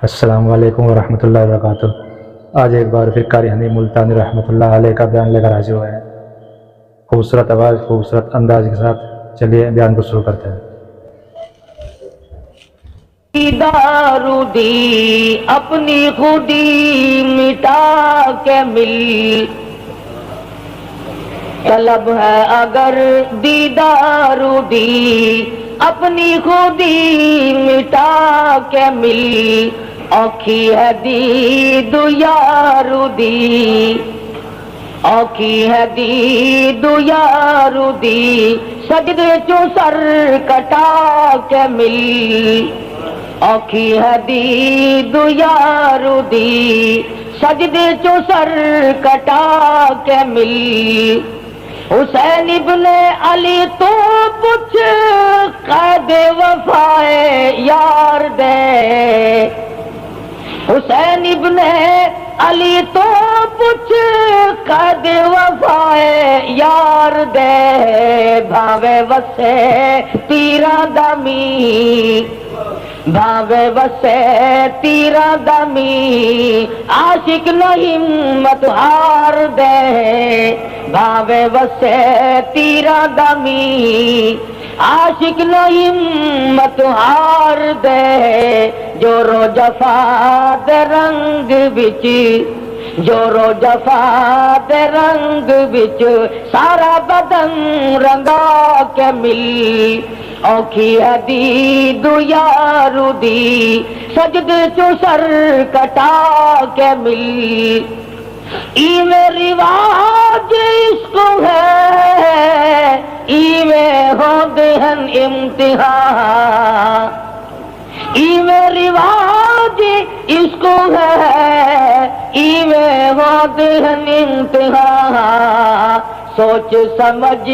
السلام علیکم ورحمۃ اللہ وبرکاتہ۔ آج ایک بار پھر قاری حنیف ملتانی رحمۃ اللہ علیہ کا بیان لے کر حاضر ہوئے ہیں۔ خوبصورت آواز، خوبصورت انداز کے ساتھ چلیے بیان کو شروع کرتے ہیں۔ دارو دی اپنی خودی مٹا کے مل، طلب ہے اگر دیدار دی اپنی خودی مٹا کے مل، اوکھی ہے دید یار دی، اوکھی ہے دید یار دی، سجدے چوں سر کٹا کے مل، اوکھی ہے دید یار دی، سجدے چوں سر کٹا کے مل، حسین ابن علی تو پوچھ قید وفائے یار دے، حسین ابن علی تو پوچھ قید وفائے یار دے، بھاوے وسے تیرا دمی، بھاوے وسے تیرا دمی، عاشق نہ ہمت ہار دے، بھاوے وسے تیرا دمی، عاشق نہ ہمت ہار دے، جو رو جفا دے رنگ بچ، جو رو جفا دے رنگ بچ، سارا بدن رنگا کے مل، اوکھی ہے دید یار دی، سجدے چوں سر کٹا کے مل، ایویں رواج عشق ہے، ایویں ہوندے ہن امتحان، ایویں رواج عشق ہے، ایویں ہوندے ہن امتحان، سوچ سمجھ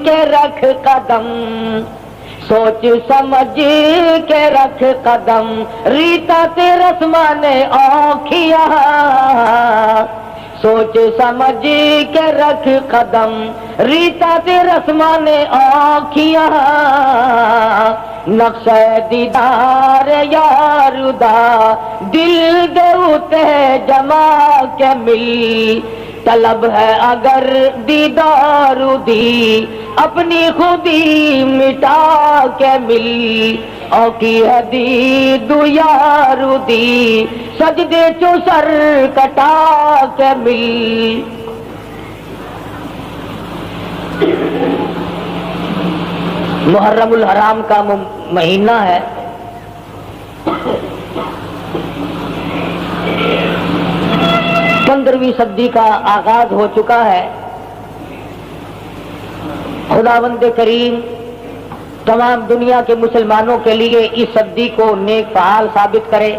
کے رکھ قدم، سوچ سمجھ کے رکھ قدم، ریتا تے رسمان اوکھیا، سوچ سمجھ کے رکھ قدم، ریتا تے رسمان اوکھیا، نقش دیدار یار دا دل دے اتے جما کے مل، طلب ہے اگر دیدار دی اپنی خودی مٹا کے مل، اوکی ہے دید یار دی، سجدے چوں سر کٹا کے مل۔ محرم الحرام کا مہینہ ہے، پندرہویں صدی کا آغاز ہو چکا ہے۔ خداوند کریم تمام دنیا کے مسلمانوں کے لیے اس صدی کو نیک فعال ثابت کرے،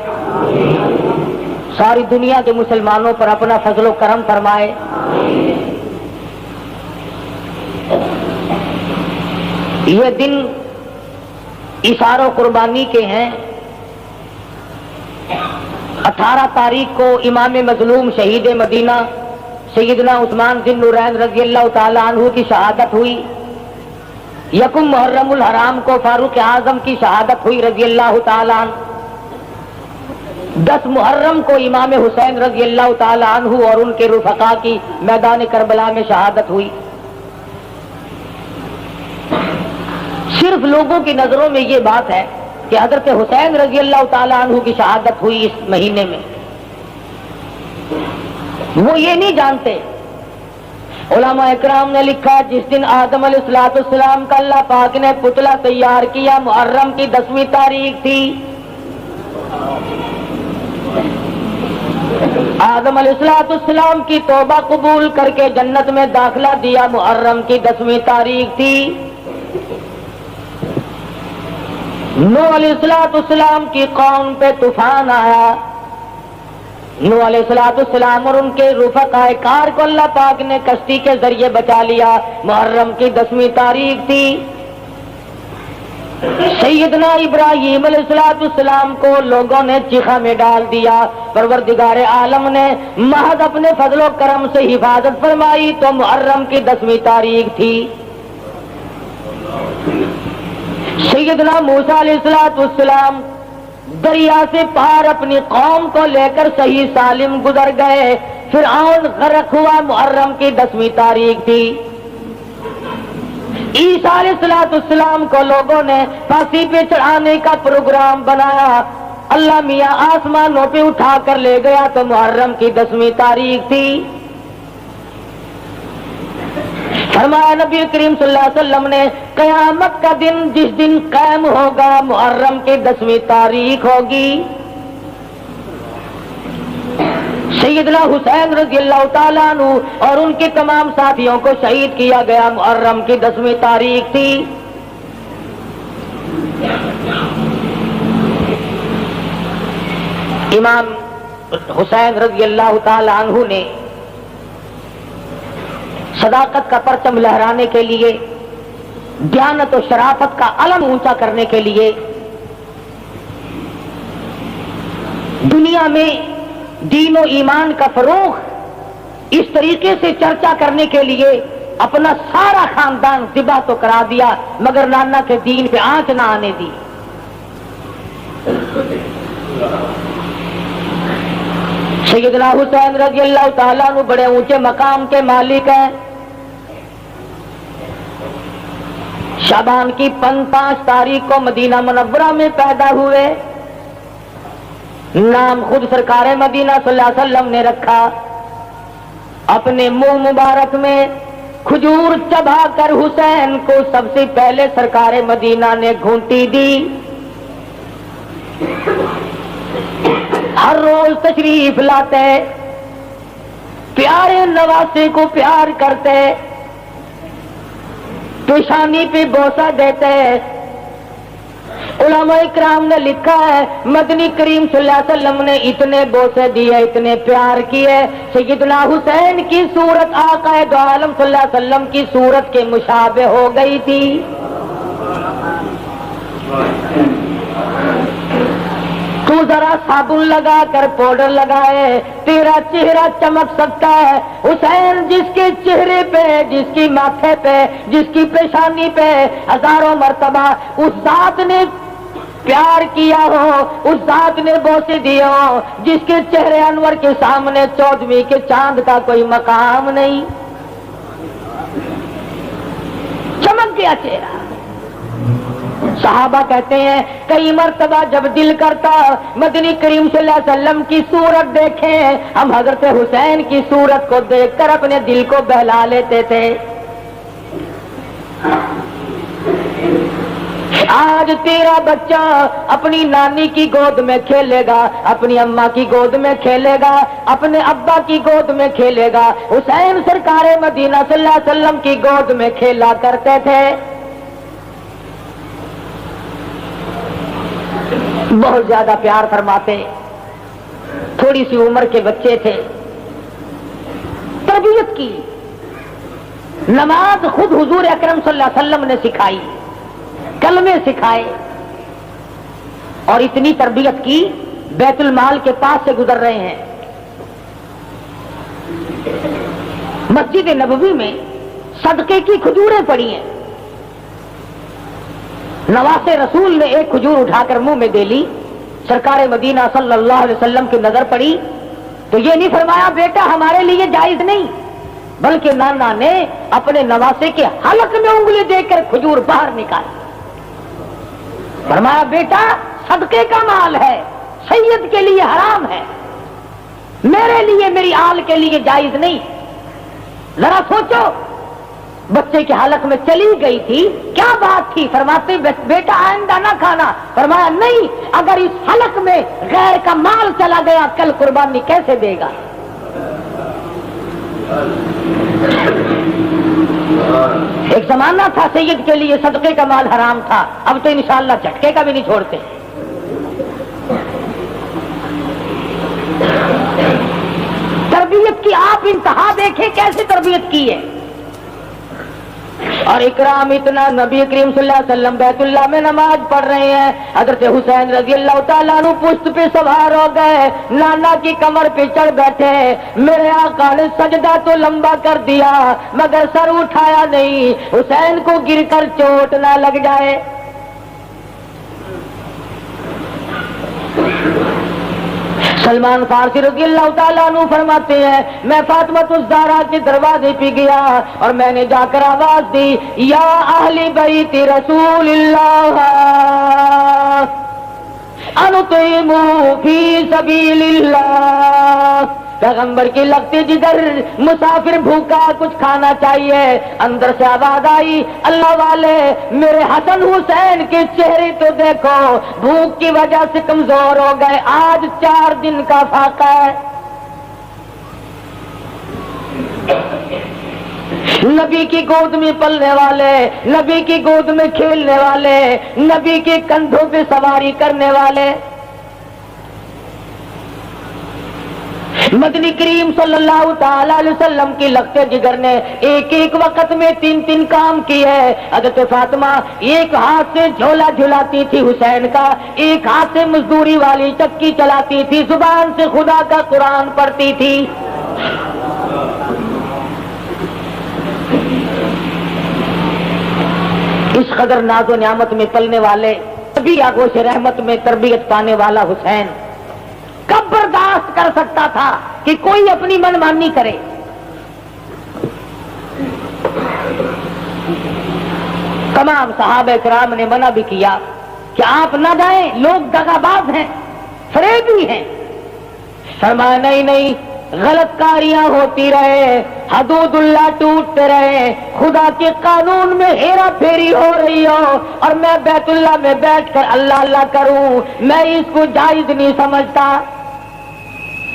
ساری دنیا کے مسلمانوں پر اپنا فضل و کرم فرمائے۔ یہ دن اثار و قربانی کے ہیں۔ 18 تاریخ کو امام مظلوم شہید مدینہ سیدنا عثمان ذی النورین رضی اللہ تعالی عنہ کی شہادت ہوئی۔ یکم محرم الحرام کو فاروق اعظم کی شہادت ہوئی رضی اللہ تعالی عنہ۔ 10 محرم کو امام حسین رضی اللہ تعالی عنہ اور ان کے رفقا کی میدان کربلا میں شہادت ہوئی۔ صرف لوگوں کی نظروں میں یہ بات ہے کہ حضرت حسین رضی اللہ تعالی عنہ کی شہادت ہوئی اس مہینے میں، وہ یہ نہیں جانتے۔ علماء اکرام نے لکھا جس دن آدم علیہ السلام کا اللہ پاک نے پتلا تیار کیا محرم کی 10ویں تاریخ تھی۔ آدم علیہ السلام کی توبہ قبول کر کے جنت میں داخلہ دیا محرم کی 10ویں تاریخ تھی۔ نوح علیہ السلام کی قوم پہ طوفان آیا، نوح علیہ السلام اور ان کے رفقا کار کو اللہ پاک نے کشتی کے ذریعے بچا لیا، محرم کی 10ویں تاریخ تھی۔ سیدنا ابراہیم علیہ السلام کو لوگوں نے چیخا میں ڈال دیا، پروردگار عالم نے محض اپنے فضل و کرم سے حفاظت فرمائی تو محرم کی 10ویں تاریخ تھی۔ سیدنا موسیٰ علیہ السلام دریا سے پار اپنی قوم کو لے کر صحیح سالم گزر گئے. فرعون غرق ہوا. محرم کی 10ویں تاریخ تھی. عیسیٰ علیہ السلام کو لوگوں نے پھانسی پہ چڑھانے کا پروگرام بنایا. اللہ میاں آسمانوں پہ اٹھا کر لے گیا تو محرم کی 10ویں تاریخ تھی. فرمایا نبی کریم صلی اللہ علیہ وسلم نے قیامت کا دن جس دن قائم ہوگا محرم کی 10ویں تاریخ ہوگی. سیدنا حسین رضی اللہ تعالیٰ عنہ اور ان کے تمام ساتھیوں کو شہید کیا گیا محرم کی 10ویں تاریخ تھی. امام حسین رضی اللہ تعالیٰ عنہ نے صداقت کا پرچم لہرانے کے لیے, دیانت و شرافت کا علم اونچا کرنے کے لیے دنیا میں دین و ایمان کا فروغ اس طریقے سے چرچا کرنے کے لیے اپنا سارا خاندان ذبح تو کرا دیا مگر نانا کے دین پہ آنچ نہ آنے دی. سیدنا حسین رضی اللہ تعالیٰ عنہ بڑے اونچے مقام کے مالک ہیں. شعبان کی 5 تاریخ کو مدینہ منورہ میں پیدا ہوئے. نام خود سرکار مدینہ صلی اللہ علیہ وسلم نے رکھا. اپنے منہ مبارک میں کھجور چبا کر حسین کو سب سے پہلے سرکار مدینہ نے گھونٹی دی. ہر روز تشریف لاتے, پیارے نواسے کو پیار کرتے, پیشانی پہ بوسہ دیتے. علماء اکرام نے لکھا ہے مدنی کریم صلی اللہ علیہ وسلم نے اتنے بوسے دیے, اتنے پیار کیے. سیدنا حسین کی صورت آقا دو عالم صلی اللہ علیہ وسلم کی صورت کے مشابہ ہو گئی تھی. تو ذرا صابن لگا کر پاؤڈر لگائے تیرا چہرہ چمک سکتا ہے. حسین جس کے چہرے پہ, جس کی ماتھے پہ, جس کی پیشانی پہ ہزاروں مرتبہ اس ذات نے پیار کیا ہو, اس ذات نے بوسے دیے ہو جس کے چہرے انور کے سامنے 14ویں کے چاند کا کوئی مقام نہیں. چمک گیا چہرہ. صحابہ کہتے ہیں کئی مرتبہ جب دل کرتا مدنی کریم صلی اللہ علیہ وسلم کی صورت دیکھیں, ہم حضرت حسین کی صورت کو دیکھ کر اپنے دل کو بہلا لیتے تھے. آج تیرا بچہ اپنی نانی کی گود میں کھیلے گا, اپنی اماں کی گود میں کھیلے گا, اپنے ابا کی گود میں کھیلے گا. حسین سرکار مدینہ صلی اللہ علیہ وسلم کی گود میں کھیلا کرتے تھے. بہت زیادہ پیار فرماتے. تھوڑی سی عمر کے بچے تھے. تربیت کی. نماز خود حضور اکرم صلی اللہ علیہ وسلم نے سکھائی, کلمے سکھائے, اور اتنی تربیت کی بیت المال کے پاس سے گزر رہے ہیں. مسجد نبوی میں صدقے کی کھجوریں پڑی ہیں. نواسے رسول نے ایک کھجور اٹھا کر منہ میں دے لی. سرکار مدینہ صلی اللہ علیہ وسلم کی نظر پڑی تو یہ نہیں فرمایا بیٹا ہمارے لیے جائز نہیں, بلکہ نانا نے اپنے نواسے کے حلق میں انگلی دے کر کھجور باہر نکالی. فرمایا بیٹا صدقے کا مال ہے, سید کے لیے حرام ہے, میرے لیے, میری آل کے لیے جائز نہیں. ذرا سوچو, بچے کے حلق میں چلی گئی تھی, کیا بات تھی؟ فرماتے بیٹا آئندہ نہ کھانا. فرمایا نہیں, اگر اس حلق میں غیر کا مال چلا گیا کل قربانی کیسے دے گا؟ ایک زمانہ تھا سید کے لیے صدقے کا مال حرام تھا, اب تو انشاءاللہ جھٹکے کا بھی نہیں چھوڑتے. تربیت کی آپ انتہا دیکھیں کیسے تربیت کی ہے. اور اکرام اتنا, نبی کریم صلی اللہ علیہ وسلم بیت اللہ میں نماز پڑھ رہے ہیں. حضرت حسین رضی اللہ تعالیٰ عنہ پشت پہ سوار ہو گئے, نانا کی کمر پہ چڑھ بیٹھے. میرے آقا نے سجدہ تو لمبا کر دیا مگر سر اٹھایا نہیں, حسین کو گر کر چوٹ نہ لگ جائے. سلمان فارسی رضی اللہ تعالیٰ عنہ فرماتے ہیں میں فاطمہ الزہرا کے دروازے پہ گیا اور میں نے جا کر آواز دی یا اہل بیت رسول اللہ انطعموا فی سبیل اللہ، پیغمبر کی لگتے جگر مسافر بھوکا کچھ کھانا چاہیے۔ اندر سے آواز آئی اللہ والے میرے حسن حسین کے چہرے تو دیکھو، بھوک کی وجہ سے کمزور ہو گئے، آج 4 دن کا فاقہ ہے۔ نبی کی گود میں پلنے والے، نبی کی گود میں کھیلنے والے، نبی کے کندھوں پہ سواری کرنے والے، مدنی کریم صلی اللہ تعالی علیہ وسلم کی لگتے جگر نے ایک ایک وقت میں 3 کام کیے۔ حضرت فاطمہ ایک ہاتھ سے جھولا جھلاتی تھی حسین کا، ایک ہاتھ سے مزدوری والی چکی چلاتی تھی، زبان سے خدا کا قرآن پڑھتی تھی۔ اس قدر ناز و نعمت میں پلنے والے، ابھی آگوش رحمت میں تربیت پانے والا حسین کب برداشت کر سکتا تھا کہ کوئی اپنی من مانی کرے؟ تمام صحابہ کرام نے منع بھی کیا کہ آپ نہ جائیں، لوگ دغاباز ہیں، فریبی ہیں۔ فرمایا نہیں، غلط کاریاں ہوتی رہے، حدود اللہ ٹوٹتے رہے، خدا کے قانون میں ہیرا پھیری ہو رہی ہو اور میں بیت اللہ میں بیٹھ کر اللہ اللہ کروں، میں اس کو جائز نہیں سمجھتا۔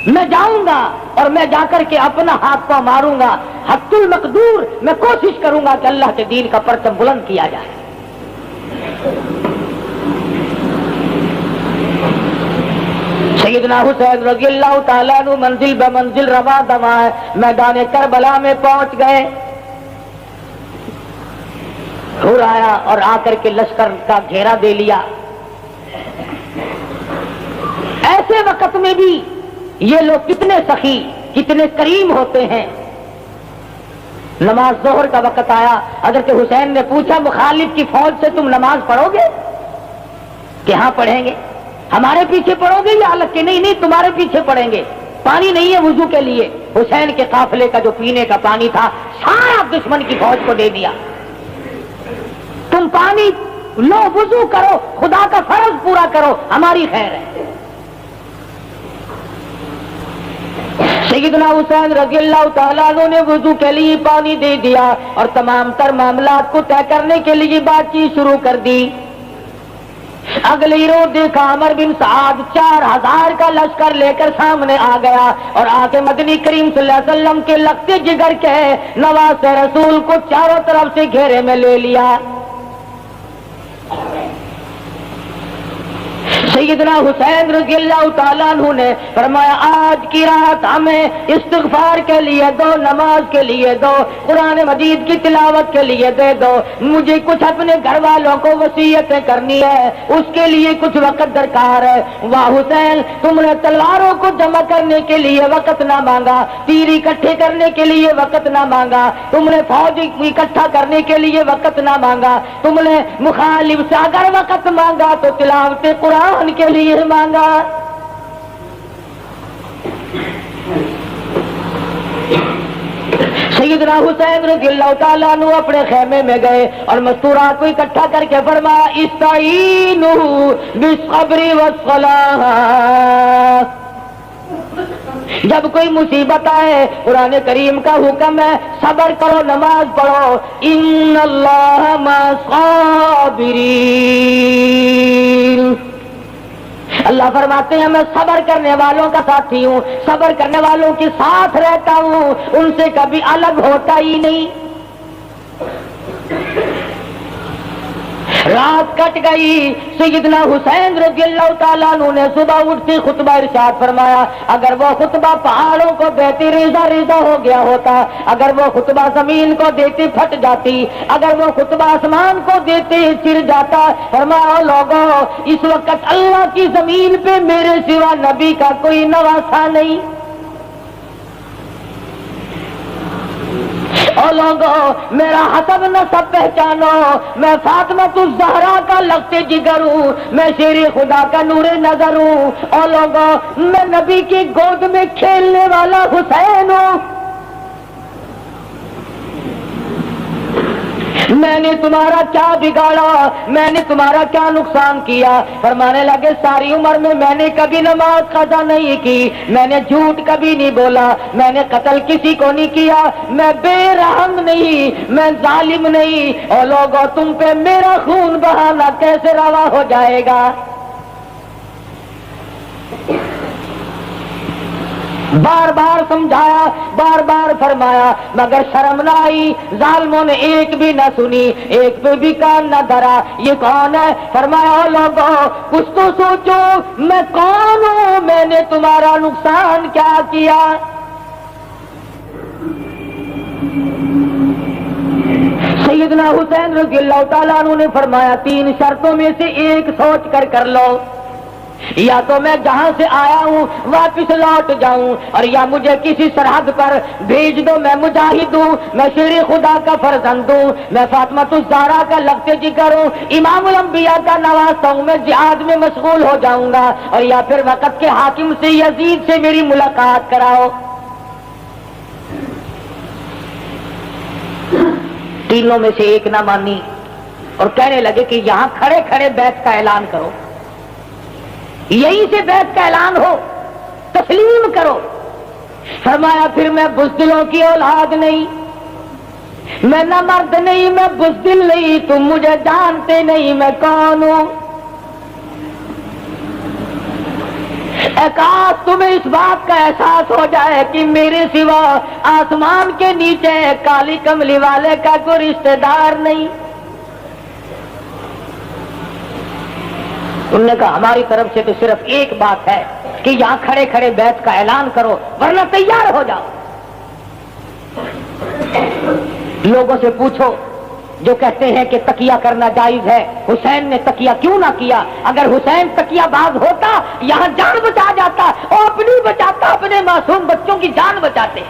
میں جاؤں گا اور میں جا کر کے اپنا ہاتھ پاؤں ماروں گا، حق المقدور میں کوشش کروں گا کہ اللہ کے دین کا پرچم بلند کیا جائے۔ سیدنا حسین رضی اللہ تعالیٰ عنہ منزل بہ منزل رواں دواں میدان کربلا میں پہنچ گئے۔ حور آیا اور آ کر کے لشکر کا گھیرا دے لیا۔ ایسے وقت میں بھی یہ لوگ کتنے سخی، کتنے کریم ہوتے ہیں۔ نماز ظہر کا وقت آیا، حضرت حسین نے پوچھا مخالف کی فوج سے تم نماز پڑھو گے؟ کہ ہاں پڑھیں گے۔ ہمارے پیچھے پڑھو گے یا الگ کے؟ نہیں تمہارے پیچھے پڑھیں گے۔ پانی نہیں ہے وضو کے لیے، حسین کے قافلے کا جو پینے کا پانی تھا سارا دشمن کی فوج کو دے دیا۔ تم پانی لو، وضو کرو، خدا کا فرض پورا کرو، ہماری خیر ہے۔ سیدنا حسین رضی اللہ تعالیٰ عنہ نے وضو کے لیے پانی دے دیا اور تمام تر معاملات کو طے کرنے کے لیے بات چیت شروع کر دی۔ اگلی روز دیکھا عمر بن سعد 4000 کا لشکر لے کر سامنے آ گیا اور آ کے مدنی کریم صلی اللہ علیہ وسلم کے لگتے جگر کے نواز رسول کو چاروں طرف سے گھیرے میں لے لیا۔ سیدنا حسین رضی اللہ تعالیٰ عنہ نے فرمایا آج کی رات ہمیں استغفار کے لیے دو، نماز کے لیے دو، قرآن مجید کی تلاوت کے لیے دے دو، مجھے کچھ اپنے گھر والوں کو وصیتیں کرنی ہے، اس کے لیے کچھ وقت درکار ہے۔ واہ حسین، تم نے تلواروں کو جمع کرنے کے لیے وقت نہ مانگا، تیر اکٹھے کرنے کے لیے وقت نہ مانگا، تم نے فوج اکٹھا کرنے کے لیے وقت نہ مانگا، تم نے مخالف سے اگر وقت مانگا تو تلاوت قرآن کے لیے مانگا۔ سیدنا حسین رضی اللہ تعالیٰ عنہ اپنے خیمے میں گئے اور مستورات کو اکٹھا کر کے فرمایا استعینوا بالصبر والصلاۃ۔ جب کوئی مصیبت آئے قرآن کریم کا حکم ہے صبر کرو، نماز پڑھو، ان اللہ مع الصابرین۔ اللہ فرماتے ہیں میں صبر کرنے والوں کا ساتھی ہوں، صبر کرنے والوں کے ساتھ رہتا ہوں، ان سے کبھی الگ ہوتا ہی نہیں۔ رات کٹ گئی، سیدنا حسین رضی اللہ تعالیٰ عنہ نے صبح اٹھتے خطبہ ارشاد فرمایا اگر وہ خطبہ پہاڑوں کو دیتے ریزہ ریزہ ہو گیا ہوتا، اگر وہ خطبہ زمین کو دیتے پھٹ جاتی، اگر وہ خطبہ آسمان کو دیتے چر جاتا۔ فرمایا لوگوں اس وقت اللہ کی زمین پہ میرے سوا نبی کا کوئی نواسا نہیں، اور لوگوں میرا حسب نسب پہچانو، میں فاطمہ الزہرا کا لگتے جگر ہوں، میں شیر خدا کا نور نظر ہوں، اور لوگوں میں نبی کی گود میں کھیلنے والا حسین ہوں۔ میں نے تمہارا کیا بگاڑا، میں نے تمہارا کیا نقصان کیا؟ فرمانے لگے ساری عمر میں نے کبھی نماز قضا نہیں کی، میں نے جھوٹ کبھی نہیں بولا، میں نے قتل کسی کو نہیں کیا، میں بے رحم نہیں، میں ظالم نہیں، اور لوگوں تم پہ میرا خون بہانا کیسے روا ہو جائے گا؟ بار بار سمجھایا، بار بار فرمایا، مگر شرم نہ آئی، ظالموں نے ایک بھی نہ سنی، ایک پہ بھی کان نہ دھرا۔ یہ کون ہے؟ فرمایا لوگوں کچھ تو سوچو، میں کون ہوں، میں نے تمہارا نقصان کیا کیا؟ سیدنا حسین رضی اللہ تعالیٰ عنہ نے فرمایا 3 شرطوں میں سے ایک سوچ کر لو، یا تو میں جہاں سے آیا ہوں واپس لوٹ جاؤں، اور یا مجھے کسی سرحد پر بھیج دو، میں مجاہد ہوں، میں شیر خدا کا فرزند ہوں، میں فاطمہ الزہرا کا لگتے جگر ہوں، امام الانبیاء کا نواسہ ہوں، میں جہاد میں مشغول ہو جاؤں گا، اور یا پھر وقت کے حاکم سے یزید سے میری ملاقات کراؤ۔ تینوں میں سے ایک نہ مانی اور کہنے لگے کہ یہاں کھڑے کھڑے بیعت کا اعلان کرو، یہی سے بیعت کا اعلان ہو، تسلیم کرو۔ فرمایا پھر میں بزدلوں کی اولاد نہیں، میں نہ مرد نہیں، میں بزدل نہیں، تم مجھے جانتے نہیں میں کون ہوں۔ کاش تمہیں اس بات کا احساس ہو جائے کہ میرے سوا آسمان کے نیچے کالی کملی والے کا کوئی رشتہ دار نہیں۔ انہوں نے کہا ہماری طرف سے تو صرف ایک بات ہے کہ یہاں کھڑے کھڑے بیعت کا اعلان کرو ورنہ تیار ہو جاؤ۔ لوگوں سے پوچھو جو کہتے ہیں کہ تقیہ کرنا جائز ہے، حسین نے تقیہ کیوں نہ کیا؟ اگر حسین تقیہ باز ہوتا یہاں جان بچا جاتا، اور اپنی بچاتا، اپنے معصوم بچوں کی جان بچاتے۔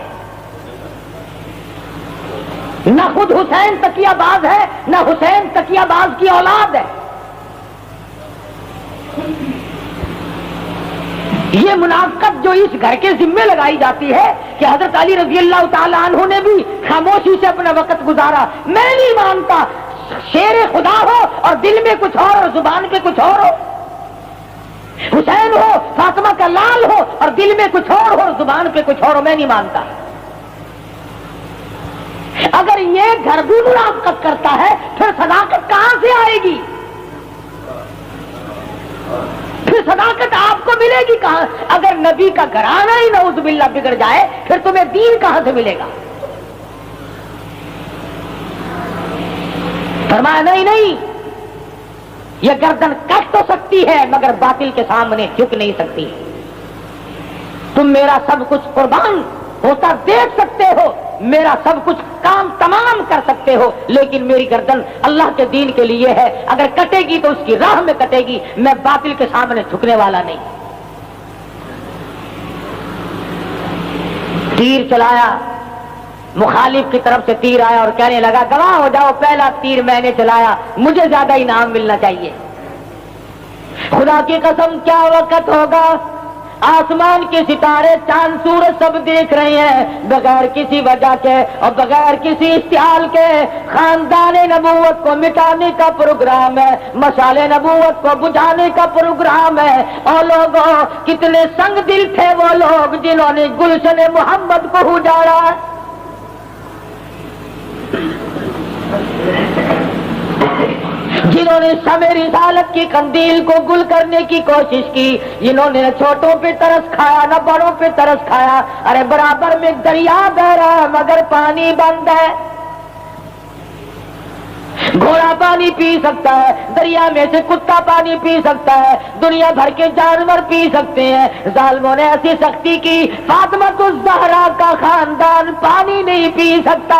نہ خود حسین تقیہ باز ہے، نہ حسین تقیہ باز کی اولاد ہے۔ یہ منافقت جو اس گھر کے ذمے لگائی جاتی ہے کہ حضرت علی رضی اللہ تعالیٰ عنہ نے بھی خاموشی سے اپنا وقت گزارا، میں نہیں مانتا۔ شیر خدا ہو اور دل میں کچھ اور زبان پہ کچھ اور ہو، حسین ہو فاطمہ کا لال ہو اور دل میں کچھ اور ہو زبان پہ کچھ اور ہو، میں نہیں مانتا۔ اگر یہ گھر بھی منافقت کرتا ہے پھر صداقت کہاں سے آئے گی؟ پھر صداقت آپ کو ملے گی کہاں؟ اگر نبی کا گھرانہ ہی نعوذ باللہ بگڑ جائے پھر تمہیں دین کہاں سے ملے گا؟ فرمایا نہیں، یہ گردن کٹ تو سکتی ہے مگر باطل کے سامنے جھک نہیں سکتی۔ تم میرا سب کچھ قربان ہوتا دیکھ سکتے ہو، میرا سب کچھ کام تمام کر سکتے ہو، لیکن میری گردن اللہ کے دین کے لیے ہے، اگر کٹے گی تو اس کی راہ میں کٹے گی، میں باطل کے سامنے جھکنے والا نہیں۔ تیر چلایا، مخالف کی طرف سے تیر آیا اور کہنے لگا گواہ ہو جاؤ پہلا تیر میں نے چلایا، مجھے زیادہ انعام ملنا چاہیے۔ خدا کی قسم کیا وقت ہوگا، آسمان کے ستارے چاند سورج سب دیکھ رہے ہیں، بغیر کسی وجہ کے اور بغیر کسی اشتعال کے خاندان نبوت کو مٹانے کا پروگرام ہے، مشعل نبوت کو بجھانے کا پروگرام ہے۔ اور لوگوں کتنے سنگ دل تھے وہ لوگ جنہوں نے گلشن محمد کو اجاڑا۔ جنہوں نے شمع رسالت کی قندیل کو گل کرنے کی کوشش کی، جنہوں نے چھوٹوں پہ ترس کھایا نہ بڑوں پہ ترس کھایا۔ ارے برابر میں دریا بہ رہا ہے مگر پانی بند ہے۔ گھوڑا پانی پی سکتا ہے، دریا میں سے کتا پانی پی سکتا ہے، دنیا بھر کے جانور پی سکتے ہیں، ظالموں نے ایسی سختی کی فاطمہ الزہرا کا خاندان پانی نہیں پی سکتا۔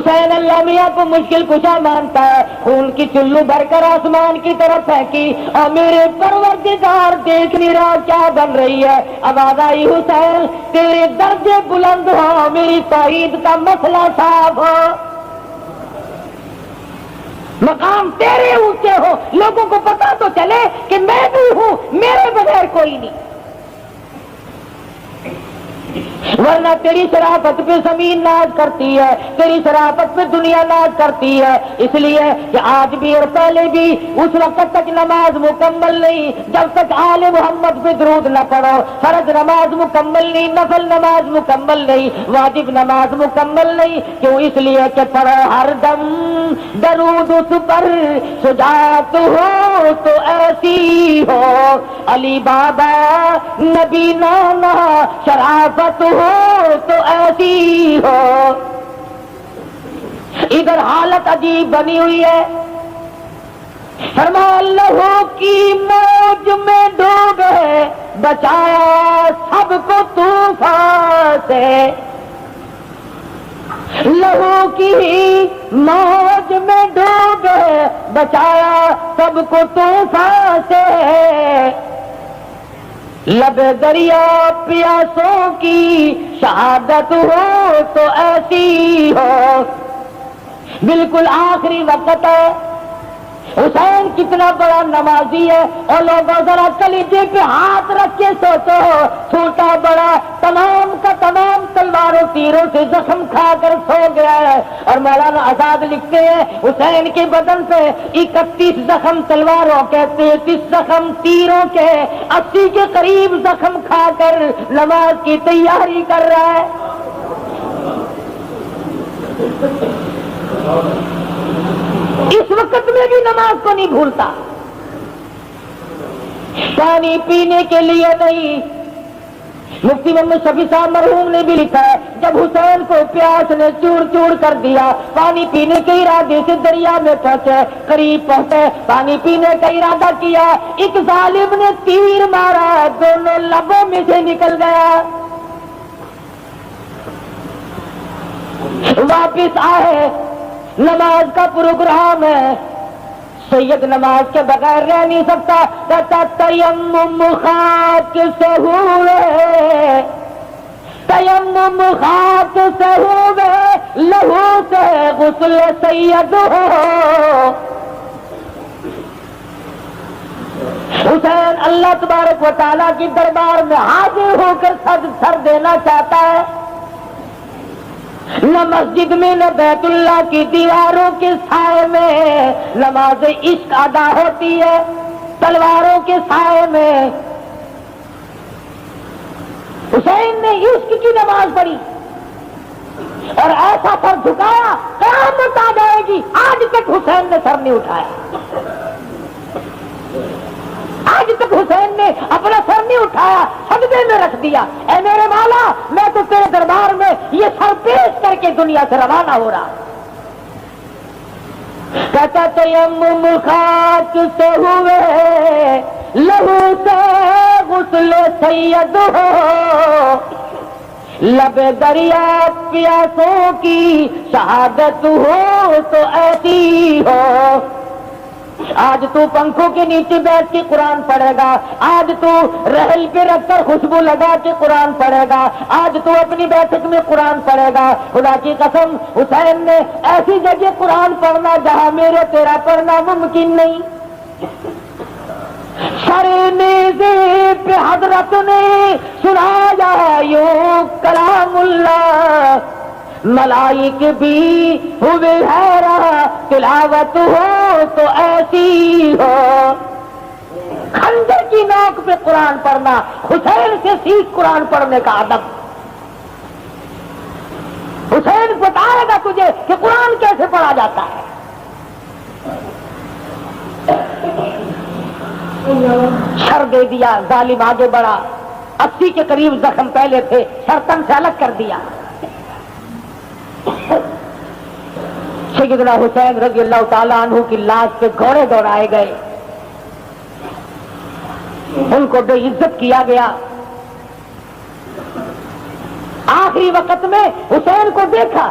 حسین اللہ میاں کو مشکل کشا مانتا ہے، خون کی چلو بھر کر آسمان کی طرف پھینکی اور میرے پروردگار دیکھ نہیں رہا کیا بن رہی ہے، آواز آئی حسین تیرے درجے بلند ہو، میری توحید کا مسئلہ صاف ہو، مقام تیرے اونچے ہو، لوگوں کو پتا تو چلے کہ میں بھی ہوں، میرے بغیر کوئی نہیں، ورنہ تیری شرافت پہ زمین ناز کرتی ہے، تیری شرافت پہ دنیا ناز کرتی ہے، اس لیے کہ آج بھی اور پہلے بھی اس وقت تک نماز مکمل نہیں جب تک آل محمد پہ درود نہ پڑھو، فرض نماز مکمل نہیں، نفل نماز مکمل نہیں، واجب نماز مکمل نہیں، کیوں؟ اس لیے کہ پڑھو ہر دم درود اس پر، شجاعت ہو تو ایسی ہو، علی بابا نبی نانا شرافت ہو تو ایسی ہو۔ ادھر حالت عجیب بنی ہوئی ہے، فرمایا لہو کی موج میں ڈوبے بچایا سب کو طوفان سے، لہو کی موج میں ڈوبے بچایا سب کو طوفان سے، لب دریا پیاسوں کی شہادت ہو تو ایسی ہو۔ بالکل آخری وقت ہے، حسین کتنا بڑا نمازی ہے، اور لوگوں ذرا کلیجے پہ ہاتھ رکھ کے سوچو، چھوٹا بڑا تمام کا تمام تلواروں تیروں سے زخم کھا کر سو گیا ہے، اور مولانا آزاد لکھتے ہیں حسین کے بدن پہ 31 زخم تلواروں کے، 33 زخم تیروں کے، 80 کے قریب زخم کھا کر نماز کی تیاری کر رہا ہے۔ اس وقت میں بھی نماز کو نہیں بھولتا، پانی پینے کے لیے نہیں۔ مفتی محمد شفیع صاحب مرحوم نے بھی لکھا ہے جب حسین کو پیاس نے چور چور کر دیا، پانی پینے کے ارادے سے دریا میں پہنچے، قریب پہنچے، پانی پینے کا ارادہ کیا، ایک ظالم نے تیر مارا، دونوں لبوں میں سے نکل گیا۔ واپس آئے، نماز کا پروگرام ہے، سید نماز کے بغیر رہ نہیں سکتا، کہتا تیمم خاک سے ہوئے، تیمم خاک سے ہوئے، لہو سے غسل سید ہو۔ حسین اللہ تبارک و تعالیٰ کی دربار میں حاضر ہو کر سر دینا چاہتا ہے، نہ مسجد میں نہ بیت اللہ کی دیواروں کے سائے میں نماز عشق ادا ہوتی ہے، تلواروں کے سائے میں۔ حسین نے عشق کی نماز پڑھی اور ایسا سر جھکایا قیامت آ جائے گی، آج تک حسین نے سر نہیں اٹھایا، آج تک حسین نے اپنا سر نہیں اٹھایا، سجدے میں رکھ دیا، اے میرے مولا میں تو تیرے دربار میں یہ سر پیش کر کے دنیا سے روانہ ہو رہا۔ کہتا تیمم خاک سے ہوئے، لہو سے غسل سید ہو، لب دریا پیاسوں کی شہادت ہو تو ایسی ہو۔ آج تو پنکھوں کے نیچے بیٹھ کے قرآن پڑھے گا، آج تو رحل پہ رکھ کر خوشبو لگا کے قرآن پڑھے گا، آج تو اپنی بیٹھک میں قرآن پڑھے گا۔ خدا کی قسم حسین نے ایسی جگہ قرآن پڑھنا جہاں میرے تیرا پڑھنا ممکن نہیں۔ سر نیزے پہ حضرت نے سنایا یوں کلام اللہ، ملائک بھی ہوئے حیران، تلاوت ہو تو ایسی ہو۔ خنجر کی نوک پہ قرآن پڑھنا، حسین سے سیکھ قرآن پڑھنے کا ادب۔ حسین بتائے گا تجھے کہ قرآن کیسے پڑھا جاتا ہے۔ سر دے دیا، ظالم آگے بڑھا، 80 کے قریب زخم پہلے تھے، سر تن سے الگ کر دیا۔ سیدنا حسین رضی اللہ تعالیٰ عنہ کی لاش پہ گھوڑے دوڑائے گئے، ان کو بے عزت کیا گیا۔ آخری وقت میں حسین کو دیکھا،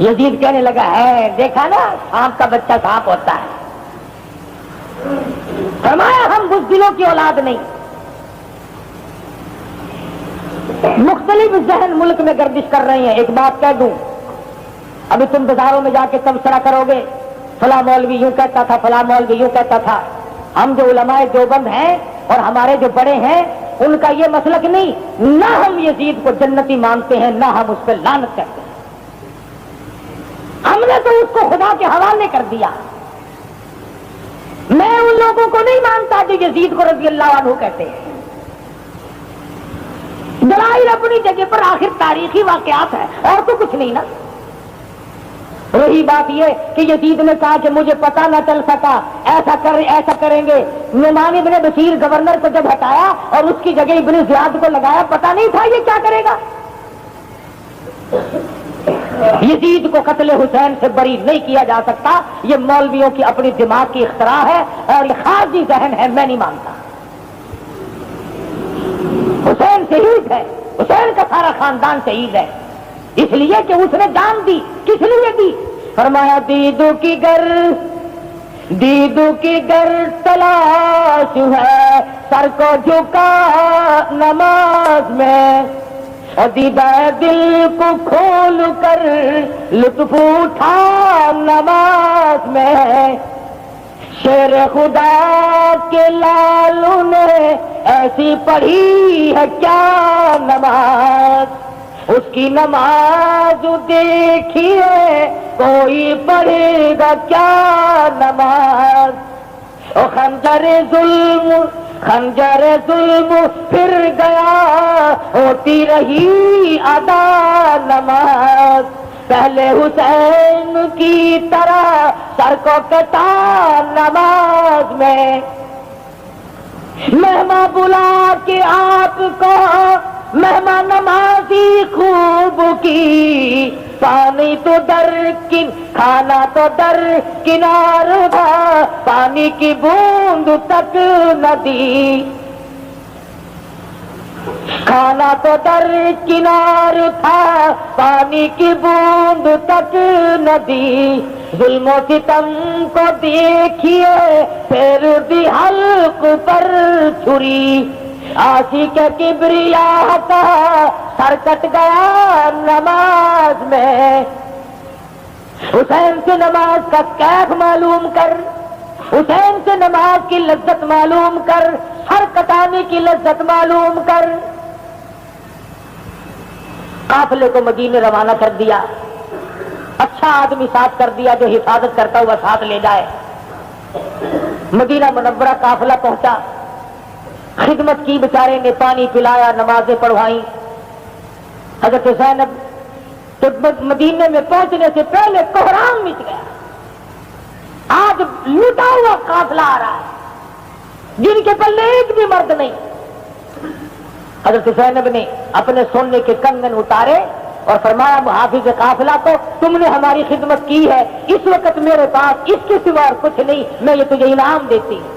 یزید کہنے لگا ہے دیکھا نا سانپ کا بچہ سانپ ہوتا ہے. فرمایا ہم بزدلوں کی اولاد نہیں. مختلف ذہن ملک میں گردش کر رہے ہیں. ایک بات کہہ دوں, ابھی تم بازاروں میں جا کے تبصرہ کرو گے فلاں مولوی یوں کہتا تھا, فلاں مولوی یوں کہتا تھا. ہم جو علماء دیوبند ہیں اور ہمارے جو بڑے ہیں ان کا یہ مسلک نہیں. نہ ہم یزید کو جنتی مانتے ہیں, نہ ہم اس پہ لعنت کرتے ہیں. ہم نے تو اس کو خدا کے حوالے کر دیا. میں ان لوگوں کو نہیں مانتا جو یزید کو رضی اللہ عنہ کہتے ہیں. دلائل اپنی جگہ پر آخر تاریخی واقعات ہے اور تو کچھ نہیں نا. رہی بات یہ کہ یزید نے کہا کہ مجھے پتا نہ چل سکا, ایسا کریں گے. نعمان ابن بشیر گورنر کو جب ہٹایا اور اس کی جگہ ابن زیاد کو لگایا, پتا نہیں تھا یہ کیا کرے گا. یزید کو قتل حسین سے بری نہیں کیا جا سکتا. یہ مولویوں کی اپنی دماغ کی اختراع ہے اور یہ خارجی ذہن ہے, میں نہیں مانتا. حسین شہید ہے, حسین کا سارا خاندان شہید ہے, اس لیے کہ اس نے جان دی. کس لیے دی؟ فرمایا دیدو کی گر تلاش ہے, سر کو جھکا نماز میں, اور دیدہ دل کو کھول کر لطف اٹھا نماز میں. شیر خدا کے لالوں نے ایسی پڑھی ہے کیا نماز, اس کی نماز دیکھیے کوئی پڑھے گا کیا نماز. او خنجر ظلم پھر گیا, ہوتی رہی ادا نماز. پہلے حسین کی طرح سر کو کٹا نماز میں. مہمان بلا کے آپ کو مہمان نمازی خوب کی, پانی تو کھانا تو در کنار تھا, پانی کی بوند تک نہ دی. کھانا تو در کنار تھا, پانی کی بوند تک نہ دی. ظلم و ستم کو دیکھیے پھر بھی حلق پر چھری, عاشق کبریا کا سر کٹ گیا نماز میں. حسین سے نماز کا کیف معلوم کر, حسین سے نماز کی لذت معلوم کر, سر کٹانے کی لذت معلوم کر. قافلے کو مدینے روانہ کر دیا, اچھا آدمی ساتھ کر دیا جو حفاظت کرتا ہوا ساتھ لے جائے. مدینہ منورہ قافلہ پہنچا, خدمت کی, بیچارے نے پانی پلایا, نمازیں پڑھوائیں. حضرت زینب تو مدینے میں پہنچنے سے پہلے کوہرام مچ گیا. آج لوٹا ہوا قافلہ آ رہا ہے جن کے پلے ایک بھی مرد نہیں. حضرت زینب نے اپنے سونے کے کنگن اتارے اور فرمایا محافظ قافلہ کو تم نے ہماری خدمت کی ہے, اس وقت میرے پاس اس کے سوا کچھ نہیں, میں یہ تجھے انعام دیتی ہوں.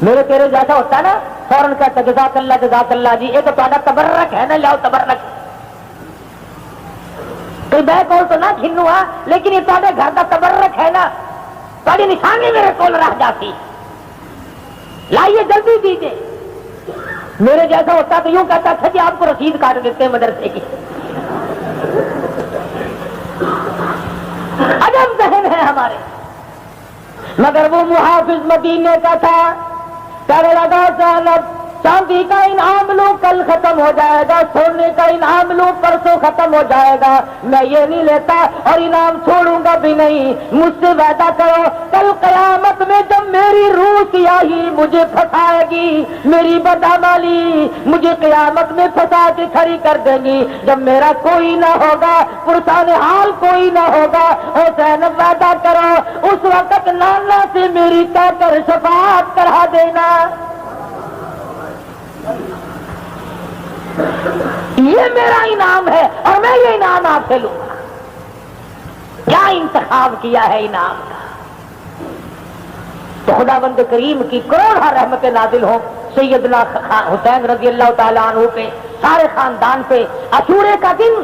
میرے تیرے جیسا ہوتا ہے نا, فوراً کہتا جزاک اللہ جی, یہ تو تھوڑا تبرک ہے نا, لاؤ تبرک. کوئی بے کول تو نہ کھنو ہاں, لیکن یہ تھوڑے گھر کا تبرک ہے نا, تھوڑی نشانی میرے کول رہ جاتی, لائیے جلدی دیجیے. میرے جیسا ہوتا تو یوں کہتا تھا کہ آپ کو رسید کاٹ دیتے ہیں مدرسے کی. عجب ذہن ہے ہمارے. مگر وہ محافظ مدینے کا تھا, کہنے لگا زینب چاندی کا انعام لوں کل ختم ہو جائے گا, سونے کا انعام لوں پرسوں ختم ہو جائے گا, میں یہ نہیں لیتا اور انعام چھوڑوں گا بھی نہیں. مجھ سے وعدہ کرو کل قیامت میں جب میری روح سیاہی مجھے پھنسائے گی, میری بدعملی مجھے قیامت میں پھنسا کے کھڑی کر دیں گی, جب میرا کوئی نہ ہوگا, پرسان حال کوئی نہ ہوگا, اور زینب وعدہ کرو اس وقت نانا سے میری کہہ کر شفاعت کرا دینا. یہ میرا انعام ہے اور میں یہ انعام آپ سے لوں گا. کیا انتخاب کیا ہے انعام کا. تو خداوند کریم کی کروڑہ رحمتیں نازل ہوں سیدنا حسین رضی اللہ تعالیٰ عنہ پہ, سارے خاندان پہ. عاشورے کا دن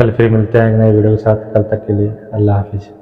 کل پھر ملتے ہیں ایک نئے ویڈیو کے ساتھ. کل تک کے لیے اللہ حافظ.